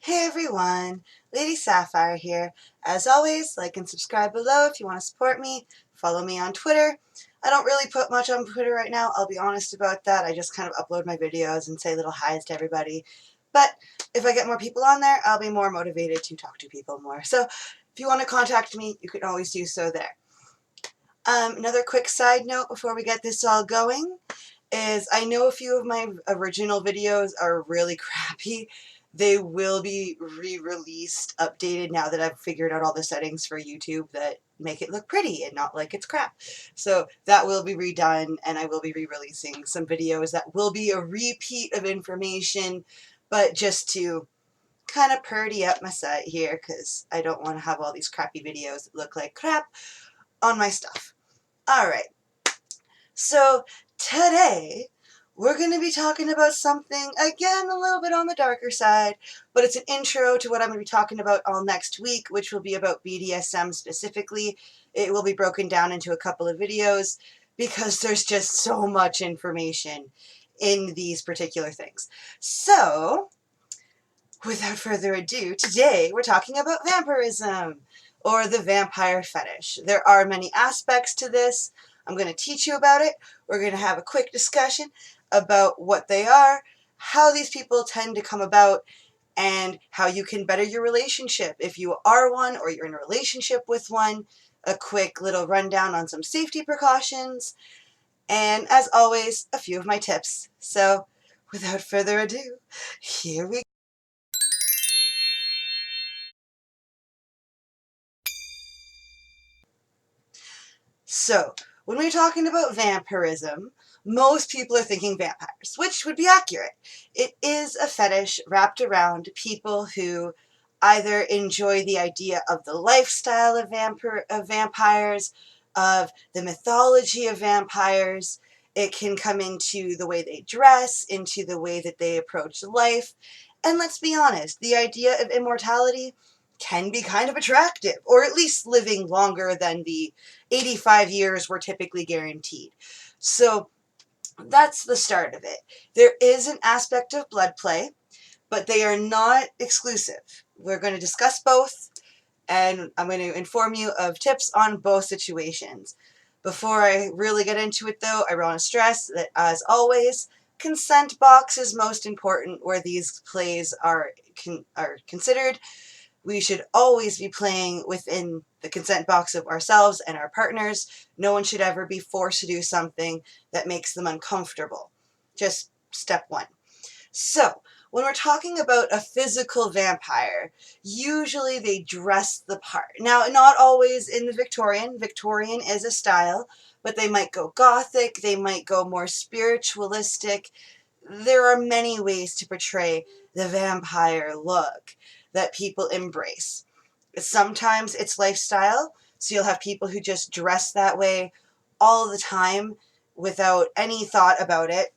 Hey everyone, Lady Sapphire here. As always, like and subscribe below if you want to support me. Follow me on Twitter. I don't really put much on Twitter right now, I'll be honest about that. I just kind of upload my videos and say little hi's to everybody. But if I get more people on there, I'll be more motivated to talk to people more. So if you want to contact me, you can always do so there. Another quick side note before we get this all going is I know a few of my original videos are really crappy. They will be re-released, updated now that I've figured out all the settings for YouTube that make it look pretty and not like it's crap. So that will be redone, and I will be re-releasing some videos that will be a repeat of information, but just to kind of purdy up my site here because I don't want to have all these crappy videos that look like crap on my stuff. Alright, so today we're going to be talking about something, again, a little bit on the darker side, but it's an intro to what I'm going to be talking about all next week, which will be about BDSM specifically. It will be broken down into a couple of videos because there's just so much information in these particular things. So, without further ado, today we're talking about vampirism, or the vampire fetish. There are many aspects to this. I'm going to teach you about it. We're going to have a quick discussion about what they are, how these people tend to come about, and how you can better your relationship if you are one or you're in a relationship with one. A quick little rundown on some safety precautions, and as always, a few of my tips. So, without further ado, here we go. So, when we're talking about vampirism, most people are thinking vampires, which would be accurate. It is a fetish wrapped around people who either enjoy the idea of the lifestyle of vampires, of the mythology of vampires. It can come into the way they dress, into the way that they approach life. And let's be honest, the idea of immortality can be kind of attractive, or at least living longer than the 85 years we're typically guaranteed. So that's the start of it. There is an aspect of blood play, but they are not exclusive. We're going to discuss both, and I'm going to inform you of tips on both situations. Before I really get into it, though, I want to stress that, as always, consent box is most important where these plays are considered. We should always be playing within the consent box of ourselves and our partners. No one should ever be forced to do something that makes them uncomfortable. Just step one. So, when we're talking about a physical vampire, usually they dress the part. Now, not always in the Victorian. Victorian is a style, but they might go gothic, they might go more spiritualistic. There are many ways to portray the vampire look that people embrace. Sometimes it's lifestyle, so you'll have people who just dress that way all the time without any thought about it.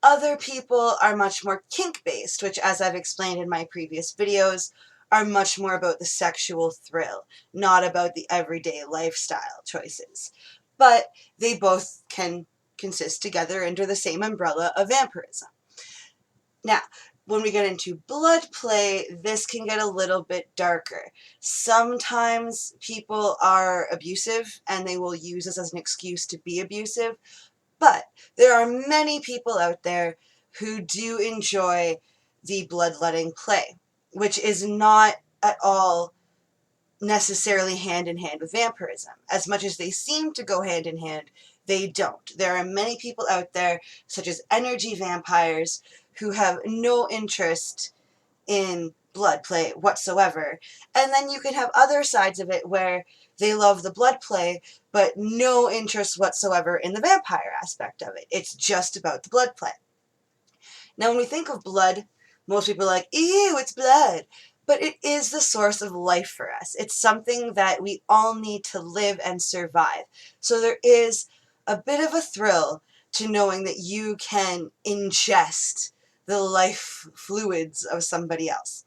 Other people are much more kink-based, which, as I've explained in my previous videos, are much more about the sexual thrill, not about the everyday lifestyle choices. But they both can consist together under the same umbrella of vampirism. Now, when we get into blood play, this can get a little bit darker. Sometimes people are abusive and they will use this as an excuse to be abusive, but there are many people out there who do enjoy the bloodletting play, which is not at all necessarily hand in hand with vampirism. As much as they seem to go hand in hand, they don't. There are many people out there, such as energy vampires, who have no interest in blood play whatsoever. And then you can have other sides of it where they love the blood play, but no interest whatsoever in the vampire aspect of it. It's just about the blood play. Now, when we think of blood, most people are like, ew, it's blood. But it is the source of life for us. It's something that we all need to live and survive. So there is a bit of a thrill to knowing that you can ingest the life fluids of somebody else.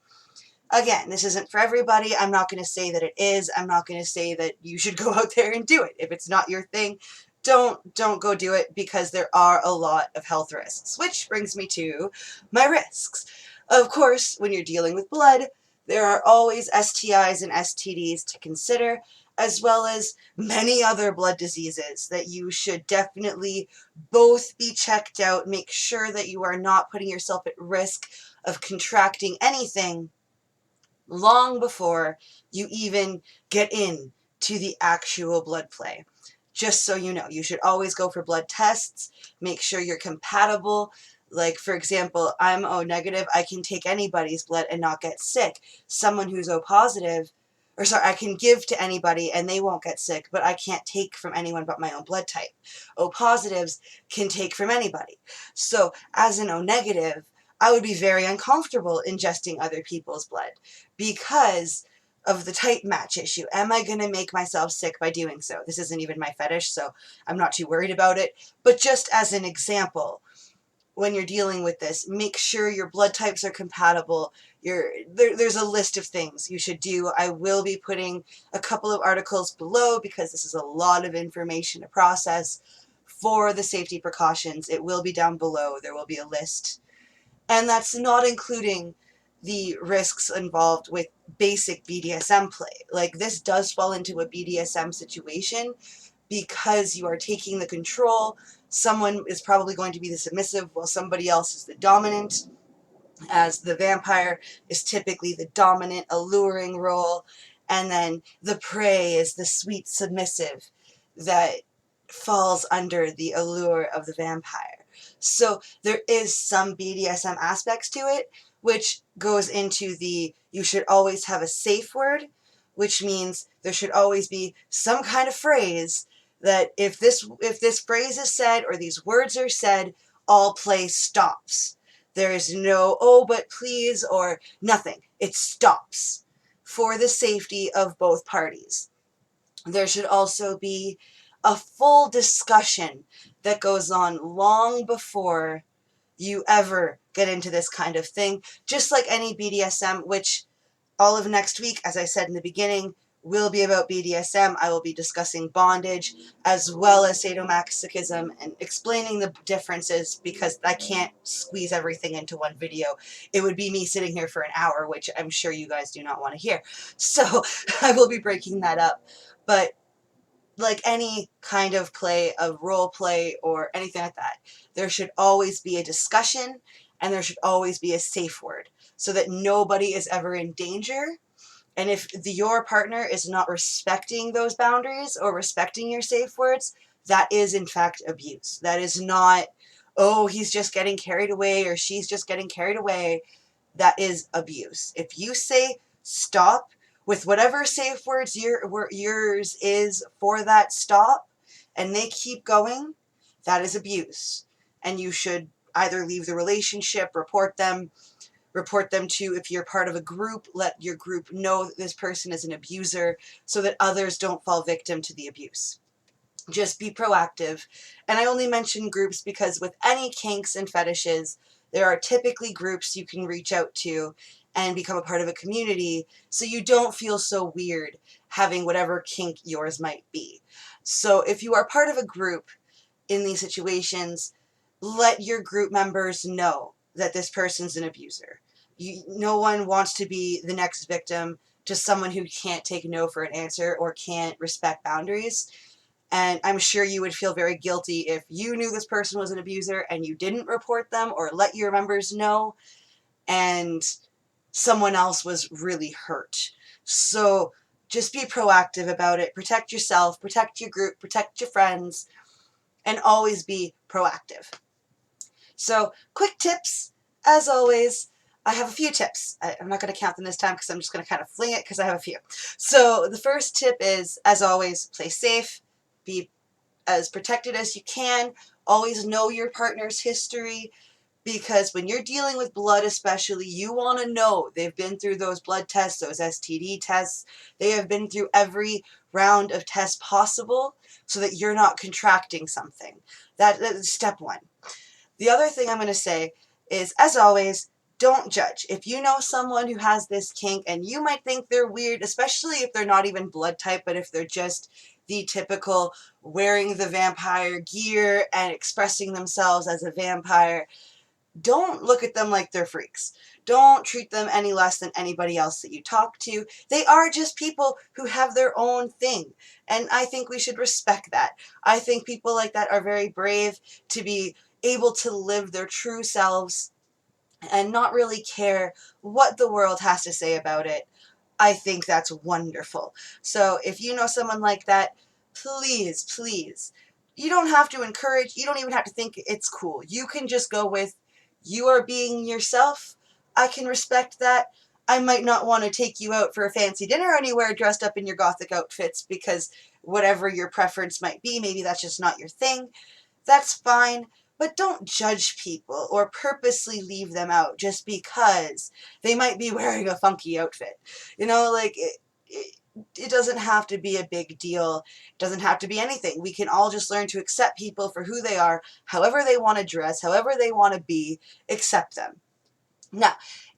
Again, this isn't for everybody. I'm not going to say that it is. I'm not going to say that you should go out there and do it. If it's not your thing, don't go do it, because there are a lot of health risks. Which brings me to my risks. Of course, when you're dealing with blood, there are always STIs and STDs to consider, as well as many other blood diseases that you should definitely both be checked out. Make sure that you are not putting yourself at risk of contracting anything long before you even get in to the actual blood play. Just so you know, you should always go for blood tests. Make sure you're compatible. Like, for example, I'm O negative. I can take anybody's blood and not get sick. Someone who's O positive, or sorry, I can give to anybody and they won't get sick, but I can't take from anyone but my own blood type. O positives can take from anybody. So, as an O negative, I would be very uncomfortable ingesting other people's blood because of the type match issue. Am I going to make myself sick by doing so? This isn't even my fetish, so I'm not too worried about it. But just as an example, when you're dealing with this, make sure your blood types are compatible. There's a list of things you should do. I will be putting a couple of articles below because this is a lot of information to process for the safety precautions. It will be down below. There will be a list. And that's not including the risks involved with basic BDSM play. Like, this does fall into a BDSM situation because you are taking the control. Someone is probably going to be the submissive while somebody else is the dominant, as the vampire is typically the dominant, alluring role, and then the prey is the sweet submissive that falls under the allure of the vampire. So there is some BDSM aspects to it, which goes into the you should always have a safe word, which means there should always be some kind of phrase that if this phrase is said or these words are said, all play stops. There is no, oh, but please, or nothing. It stops for the safety of both parties. There should also be a full discussion that goes on long before you ever get into this kind of thing, just like any BDSM, which all of next week, as I said in the beginning, will be about BDSM. I will be discussing bondage as well as sadomasochism and explaining the differences because I can't squeeze everything into one video. It would be me sitting here for an hour, which I'm sure you guys do not want to hear. So I will be breaking that up. But like any kind of play, of role play or anything like that, there should always be a discussion and there should always be a safe word so that nobody is ever in danger. And if your partner is not respecting those boundaries or respecting your safe words, that is in fact abuse. That is not, oh, he's just getting carried away or she's just getting carried away. That is abuse. If you say stop with whatever safe words yours is for that stop and they keep going, that is abuse. And you should either leave the relationship, report them to, if you're part of a group, let your group know that this person is an abuser so that others don't fall victim to the abuse. Just be proactive. And I only mention groups because with any kinks and fetishes, there are typically groups you can reach out to and become a part of a community so you don't feel so weird having whatever kink yours might be. So if you are part of a group in these situations, let your group members know that this person's an abuser. No one wants to be the next victim to someone who can't take no for an answer or can't respect boundaries. And I'm sure you would feel very guilty if you knew this person was an abuser and you didn't report them or let your members know and someone else was really hurt. So just be proactive about it. Protect yourself, protect your group, protect your friends, and always be proactive. So, quick tips, as always. I have a few tips. I'm not going to count them this time because I'm just going to kind of fling it because I have a few. So the first tip is, as always, play safe. Be as protected as you can. Always know your partner's history because when you're dealing with blood especially, you want to know they've been through those blood tests, those STD tests. They have been through every round of tests possible so that you're not contracting something. That is step one. The other thing I'm going to say is, as always, don't judge. If you know someone who has this kink and you might think they're weird, especially if they're not even blood type, but if they're just the typical wearing the vampire gear and expressing themselves as a vampire, don't look at them like they're freaks. Don't treat them any less than anybody else that you talk to. They are just people who have their own thing. And I think we should respect that. I think people like that are very brave to be able to live their true selves and not really care what the world has to say about it. I think that's wonderful. So if you know someone like that, please, please, you don't have to encourage, you don't even have to think it's cool. You can just go with, you are being yourself. I can respect that. I might not want to take you out for a fancy dinner anywhere dressed up in your gothic outfits because whatever your preference might be, maybe that's just not your thing. That's fine, but don't judge people or purposely leave them out just because they might be wearing a funky outfit. You know, like, it doesn't have to be a big deal. It doesn't have to be anything. We can all just learn to accept people for who they are, however they want to dress, however they want to be, accept them. Now,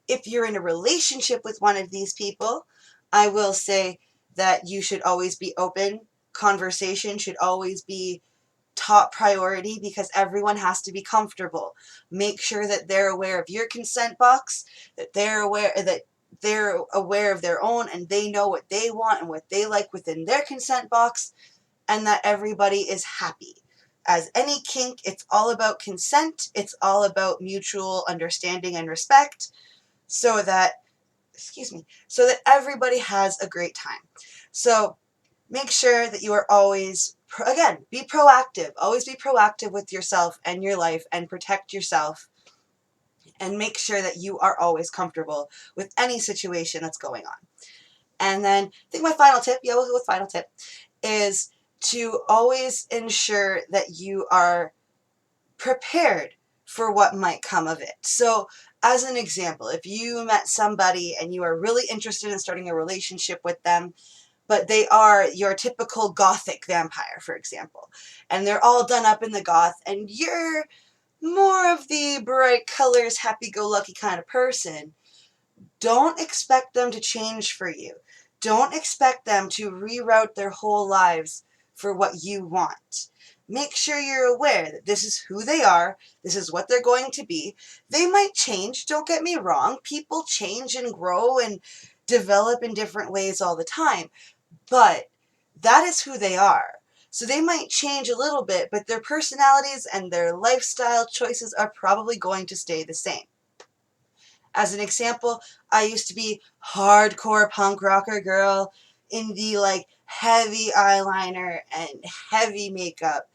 if you're in a relationship with one of these people, I will say that you should always be open. Conversation should always be top priority because everyone has to be comfortable. Make sure that they're aware of your consent box, that they're aware of their own and they know what they want and what they like within their consent box, and that everybody is happy. As any kink, it's all about consent, it's all about mutual understanding and respect, so that, so that everybody has a great time. So make sure that you are always, again, be proactive. Always be proactive with yourself and your life and protect yourself, and make sure that you are always comfortable with any situation that's going on. And then I think my final tip, we'll go with final tip, is to always ensure that you are prepared for what might come of it. So as an example, if you met somebody and you are really interested in starting a relationship with them, but they are your typical gothic vampire, for example, and they're all done up in the goth, and you're more of the bright colors, happy-go-lucky kind of person, don't expect them to change for you. Don't expect them to reroute their whole lives for what you want. Make sure you're aware that this is who they are, this is what they're going to be. They might change, don't get me wrong. People change and grow and develop in different ways all the time, but that is who they are. So they might change a little bit, but their personalities and their lifestyle choices are probably going to stay the same. As an example, I used to be hardcore punk rocker girl in the like heavy eyeliner and heavy makeup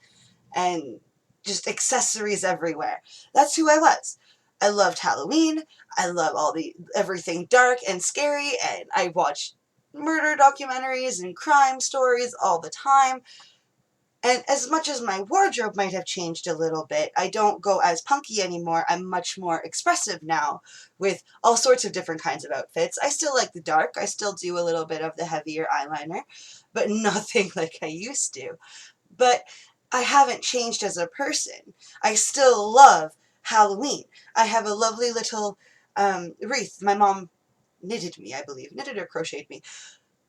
and just accessories everywhere. That's who I was. I loved Halloween. I love everything dark and scary, and I watched murder documentaries and crime stories all the time. And as much as my wardrobe might have changed a little bit, I don't go as punky anymore. I'm much more expressive now with all sorts of different kinds of outfits. I still like the dark. I still do a little bit of the heavier eyeliner, but nothing like I used to. But I haven't changed as a person. I still love Halloween. I have a lovely little wreath. My mom knitted me, I believe. Knitted or crocheted me.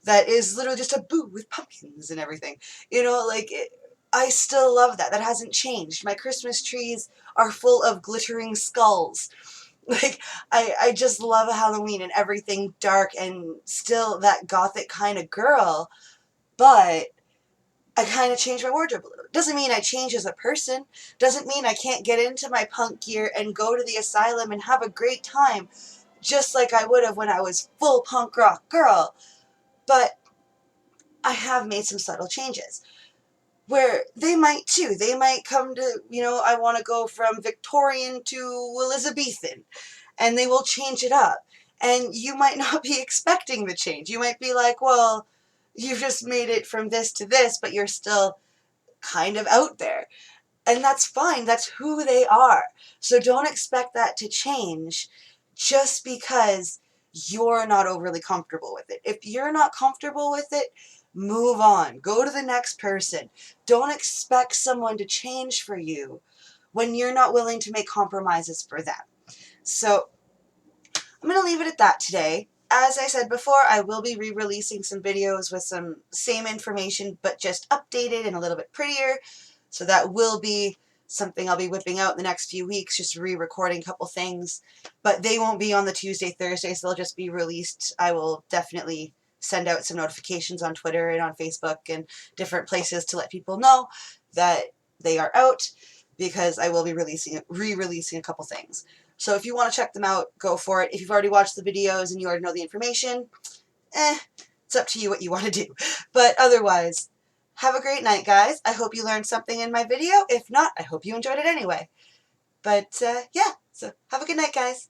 That is literally just a boo with pumpkins and everything. You know, like, I still love that. That hasn't changed. My Christmas trees are full of glittering skulls. Like, I just love Halloween and everything dark and still that gothic kind of girl, but I kind of changed my wardrobe a little. Doesn't mean I change as a person. Doesn't mean I can't get into my punk gear and go to the asylum and have a great time, just like I would have when I was full punk rock girl. But I have made some subtle changes where they might too. They might come to, I want to go from Victorian to Elizabethan, and they will change it up. And you might not be expecting the change. You might be like, well, you've just made it from this to this, but you're still kind of out there. And that's fine. That's who they are. So don't expect that to change just because you're not overly comfortable with it. If you're not comfortable with it, move on. Go to the next person. Don't expect someone to change for you when you're not willing to make compromises for them. So I'm going to leave it at that today. As I said before, I will be re-releasing some videos with some same information, but just updated and a little bit prettier. So that will be something I'll be whipping out in the next few weeks, just re-recording a couple things. But they won't be on the Tuesday, Thursdays. They'll just be released. I will definitely send out some notifications on Twitter and on Facebook and different places to let people know that they are out, because I will be re-releasing a couple things. So if you want to check them out, go for it. If you've already watched the videos and you already know the information, it's up to you what you want to do. But otherwise, have a great night, guys. I hope you learned something in my video. If not, I hope you enjoyed it anyway. But yeah, so have a good night, guys.